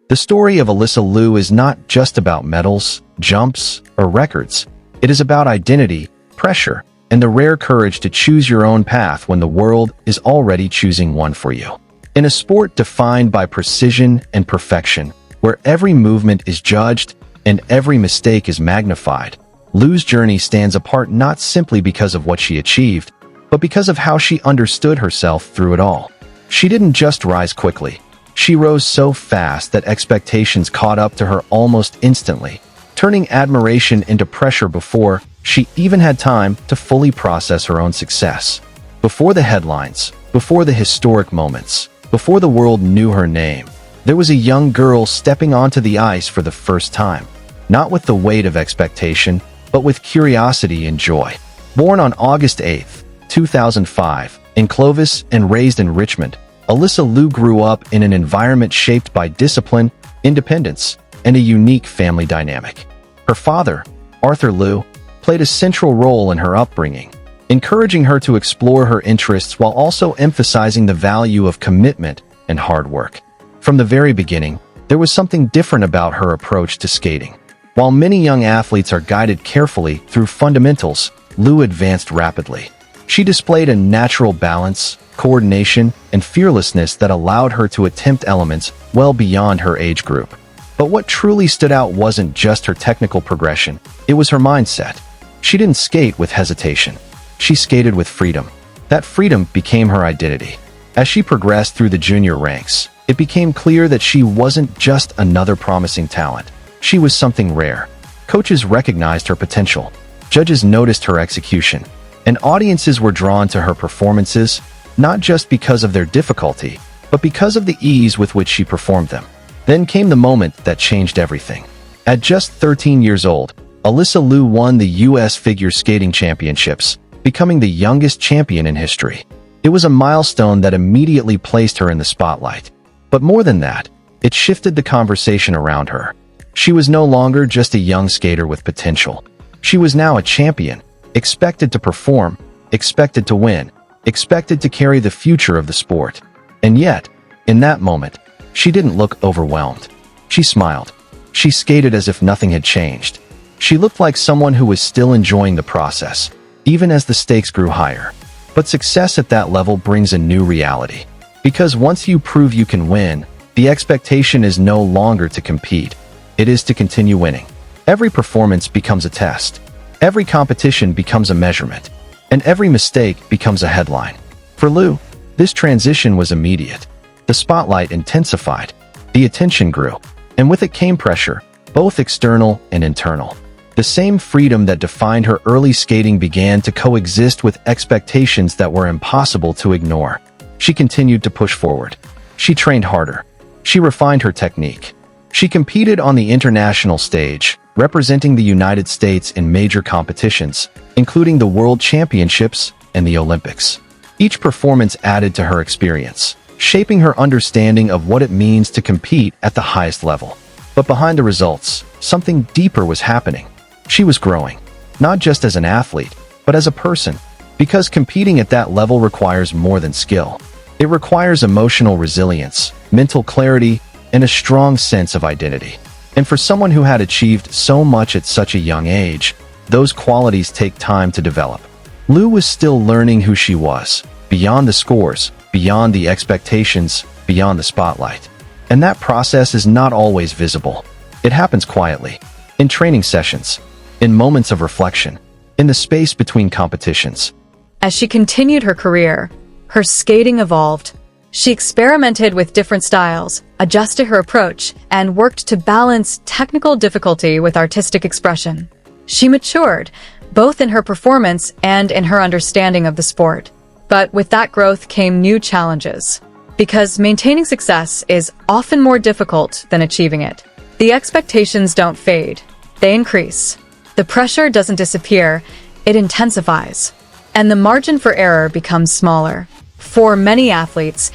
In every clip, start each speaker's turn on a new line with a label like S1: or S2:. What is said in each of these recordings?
S1: The story of Alysa Liu is not just about medals, jumps, or records. It is about identity, pressure, and the rare courage to choose your own path when the world is already choosing one for you. In a sport defined by precision and perfection, where every movement is judged and every mistake is magnified, Liu's journey stands apart not simply because of what she achieved, but because of how she understood herself through it all. She didn't just rise quickly. She rose so fast that expectations caught up to her almost instantly, turning admiration into pressure before she even had time to fully process her own success. Before the headlines, before the historic moments, before the world knew her name, there was a young girl stepping onto the ice for the first time, not with the weight of expectation, but with curiosity and joy. Born on August 8, 2005, in Clovis and raised in Richmond, Alysa Liu grew up in an environment shaped by discipline, independence, and a unique family dynamic. Her father, Arthur Liu, played a central role in her upbringing, encouraging her to explore her interests while also emphasizing the value of commitment and hard work. From the very beginning, there was something different about her approach to skating. While many young athletes are guided carefully through fundamentals, Liu advanced rapidly. She displayed a natural balance, coordination, and fearlessness that allowed her to attempt elements well beyond her age group. But what truly stood out wasn't just her technical progression, it was her mindset. She didn't skate with hesitation. She skated with freedom. That freedom became her identity. As she progressed through the junior ranks, it became clear that she wasn't just another promising talent. She was something rare. Coaches recognized her potential. Judges noticed her execution. And audiences were drawn to her performances, not just because of their difficulty, but because of the ease with which she performed them. Then came the moment that changed everything. At just 13 years old, Alysa Liu won the U.S. Figure Skating Championships, becoming the youngest champion in history. It was a milestone that immediately placed her in the spotlight. But more than that, it shifted the conversation around her. She was no longer just a young skater with potential. She was now a champion, expected to perform, expected to win, expected to carry the future of the sport. And yet, in that moment, she didn't look overwhelmed. She smiled. She skated as if nothing had changed. She looked like someone who was still enjoying the process, even as the stakes grew higher. But success at that level brings a new reality. Because once you prove you can win, the expectation is no longer to compete. It is to continue winning. Every performance becomes a test. Every competition becomes a measurement. And every mistake becomes a headline. For Liu, this transition was immediate. The spotlight intensified. The attention grew. And with it came pressure, both external and internal. The same freedom that defined her early skating began to coexist with expectations that were impossible to ignore. She continued to push forward. She trained harder. She refined her technique. She competed on the international stage, representing the United States in major competitions, including the World Championships and the Olympics. Each performance added to her experience, shaping her understanding of what it means to compete at the highest level. But behind the results, something deeper was happening. She was growing, not just as an athlete, but as a person, because competing at that level requires more than skill. It requires emotional resilience, mental clarity, and a strong sense of identity. And for someone who had achieved so much at such a young age, those qualities take time to develop. Liu was still learning who she was, beyond the scores, beyond the expectations, beyond the spotlight. And that process is not always visible. It happens quietly, in training sessions, in moments of reflection, in the space between competitions.
S2: As she continued her career, her skating evolved. She experimented with different styles, adjusted her approach, and worked to balance technical difficulty with artistic expression. She matured, both in her performance and in her understanding of the sport. But with that growth came new challenges. Because maintaining success is often more difficult than achieving it. The expectations don't fade, they increase. The pressure doesn't disappear, it intensifies. And the margin for error becomes smaller. For many athletes,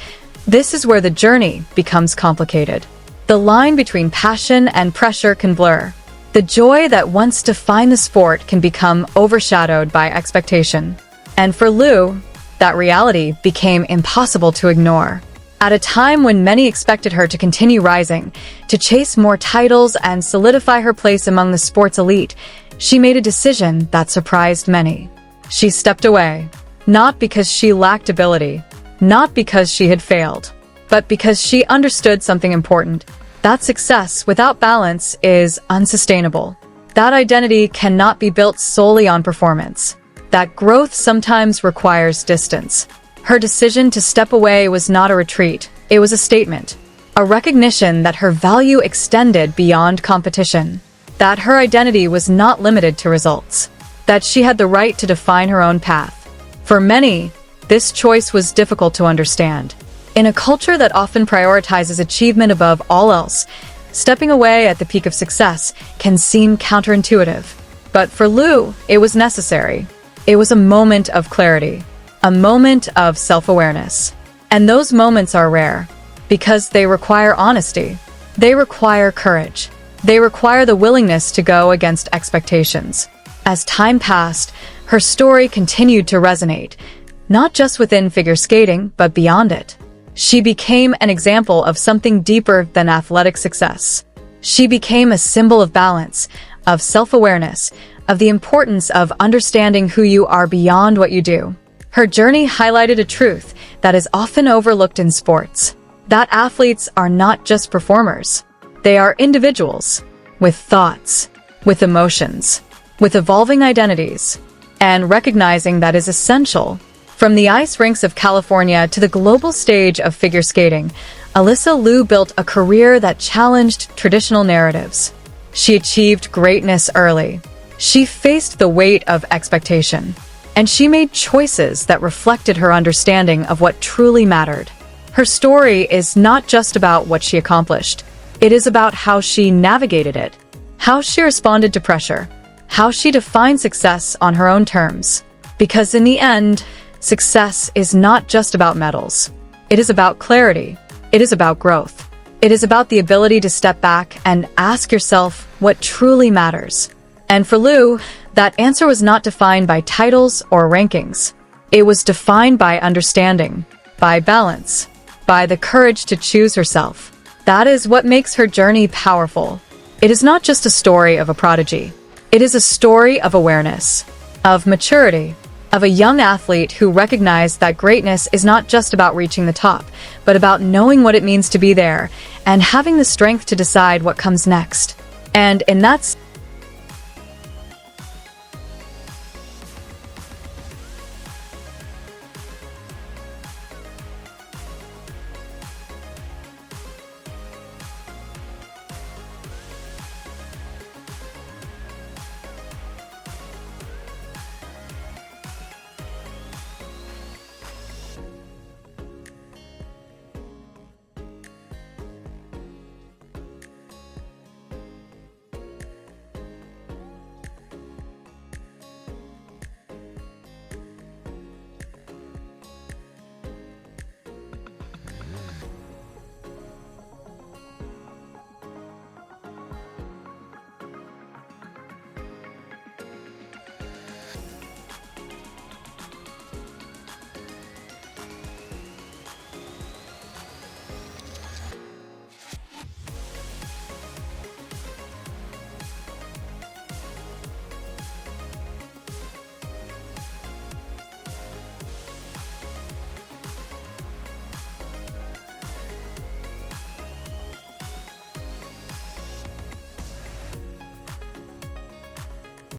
S2: this is where the journey becomes complicated. The line between passion and pressure can blur. The joy that once defined the sport can become overshadowed by expectation. And for Liu, that reality became impossible to ignore. At a time when many expected her to continue rising, to chase more titles and solidify her place among the sports elite, she made a decision that surprised many. She stepped away, not because she lacked ability, not because she had failed, but because she understood something important: that success without balance is unsustainable. That identity cannot be built solely on performance. That growth sometimes requires distance. Her decision to step away was not a retreat, it was a statement. A recognition that her value extended beyond competition. That her identity was not limited to results. That she had the right to define her own path. For many, this choice was difficult to understand. In a culture that often prioritizes achievement above all else, stepping away at the peak of success can seem counterintuitive. But for Liu, it was necessary. It was a moment of clarity, a moment of self-awareness. And those moments are rare, because they require honesty. They require courage. They require the willingness to go against expectations. As time passed, her story continued to resonate, not just within figure skating, but beyond it. She became an example of something deeper than athletic success. She became a symbol of balance, of self-awareness, of the importance of understanding who you are beyond what you do. Her journey highlighted a truth that is often overlooked in sports: that athletes are not just performers. They are individuals, with thoughts, with emotions, with evolving identities. And recognizing that is essential. From the ice rinks of California to the global stage of figure skating, Alysa Liu built a career that challenged traditional narratives. She achieved greatness early. She faced the weight of expectation. And she made choices that reflected her understanding of what truly mattered. Her story is not just about what she accomplished. It is about how she navigated it, how she responded to pressure, how she defined success on her own terms. Because in the end, success is not just about medals. It is about clarity. It is about growth. It is about the ability to step back and ask yourself what truly matters. And for Liu, that answer was not defined by titles or rankings. It was defined by understanding, by balance, by the courage to choose herself. That is what makes her journey powerful. It is not just a story of a prodigy. It is a story of awareness, of maturity, of a young athlete who recognized that greatness is not just about reaching the top, but about knowing what it means to be there and having the strength to decide what comes next. And in that